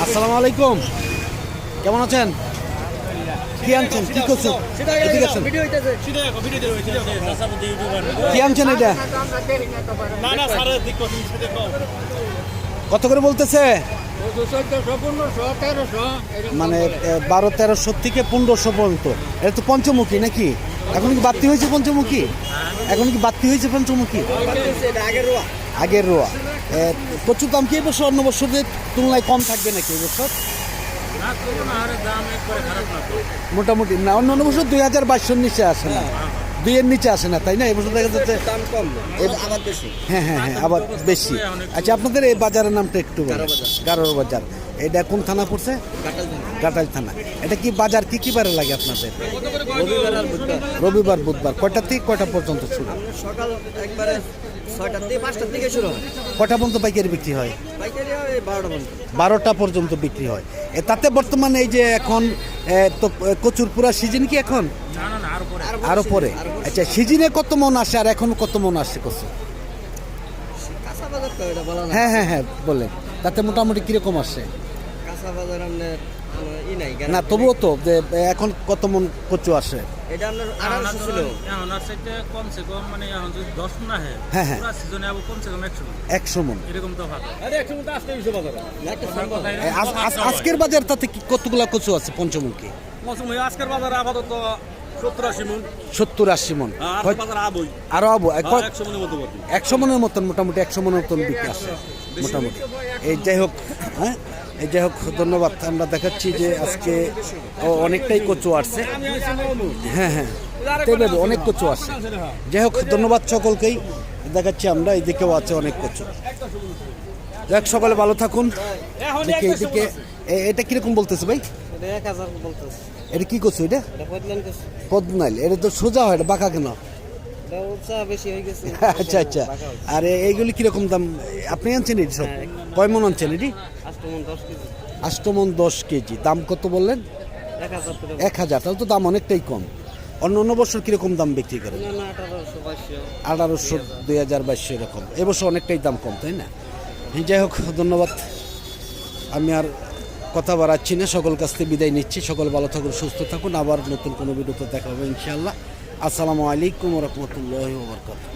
আসসালামু আলাইকুম, কেমন আছেন? কি আনছেন, কি করছেন? এদিকে আসেন। কি আনছেন এটা? কত করে বলতেছে? মানে 1200-1300 থেকে 1500 পর্যন্ত। এটা তো পঞ্চমুখী নাকি? এখন কি বাড়তি হয়েছে পঞ্চমুখী? এখন কি বাড়তি হয়েছে পঞ্চমুখী? আগের রোয়া। প্রচুর দাম কি এবছর অন্য বছরের তুলনায় কম থাকবে নাকি এবছর? মোটামুটি না, অন্য বছর 2022-এর নিচে আসে না, 2-এর নিচে আসে না, তাই না? এবছর দেখা যাচ্ছে দাম কম, আবার বেশি। হ্যাঁ হ্যাঁ হ্যাঁ, আবার বেশি। আচ্ছা, আপনাদের এই বাজারের নামটা একটু বলেন। গারোর বাজার। এটা কোন থানা পড়ছে? ঘাটাল থানা। এটা কি বাজার কি কি বারে লাগে আপনাদের? রবিবার বুধবার। কয়টা থেকে কয়টা পর্যন্ত শুরু? সকাল একবারে 6টা থেকে 5টার থেকে শুরু হয়। কয়টা পর্যন্ত পাইকারি বিক্রি হয়? পাইকারি হয় 12টা পর্যন্ত। 12টা পর্যন্ত বিক্রি হয়। তাতে বর্তমানে এই যে এখন তো কচুর পুরা সিজন কি এখন? আরো পরে। আচ্ছা, সিজনে কত মন আসে আর এখন কত মন আসে কচু? কাঁচা বাজার তো এটা বলা না। হ্যাঁ হ্যাঁ হ্যাঁ, বলেন। তাতে মোটামুটি কিরকম আসে? কাঁচা বাজার আপনার কোনো নাই না, তবুও তো যে এখন কত মন কচু আসে? এটা আপনার 1800 ছিল। এখন আর সেটা কমসে কম মানে এখন যদি 10 মন আহে, হ্যাঁ হ্যাঁ, পুরা সিজনে আবার কমসে কম 100 মন 100 মন। এরকম তো ভালো। আজকের বাজার তাতে কি কতগুলা কচু আছে পঞ্চমুখী? মৌসুমি আজকের বাজারে আপাতত 70-80 মন। 70-80 মন। আর বাজার আবই আরো আবো 100 মনের মতো বলতে। 100 মনের মতন, মোটামুটি 100 মনের মতন বিক্রি আসে মোটামুটি। এই যাই হোক, হ্যাঁ, এই যাই হোক, ধন্যবাদ। আমরা দেখাচ্ছি যে আজকে অনেকটাই কচু আসছে। হ্যাঁ হ্যাঁ, তবে অনেক কচু আসছে। যাই হোক, ধন্যবাদ সকলকেই। দেখাচ্ছি আমরা, এইদিকেও আছে অনেক কচু। যাক, সকালে ভালো থাকুন। দেখি এইদিকে, এটা কিরকম বলতেছে ভাই? এটা 1000 বলতেছে। এটা কি কচু? এটা এটা কতলান কস? পদ্মাইল। এটা তো সোজা হয়, এটা বাঁকা কেন? এটা উচ্চা বেশি হয়ে গেছে। আচ্ছা আচ্ছা। আর এইগুলি কিরকম দাম আপনি আনছেন? এটি সব কয় মন আনছেন? এটি 8 10 কেজি। 8 মন 10 কেজি। দাম কত বললেন? 1000 করে। 1000। তাহলে তো দাম অনেকটাই কম। অন্য বছর কিরকম দাম বিক্রি করেন? না 1800 2200। 1800, 2022 এরকম। এবছর অনেকটাই দাম কম, তাই না? যাই হোক, ধন্যবাদ। আমি আর কথা বাড়াচ্ছি না, সকল কাছ থেকে বিদায় নিচ্ছি। সকল ভালো থাকুন, সুস্থ থাকুন। আবার নতুন কোনো ভিডিওতে দেখা হবে ইনশাআল্লাহ। আসসালামু আলাইকুম ওয়া রাহমাতুল্লাহি ওয়া বারাকাতুহু।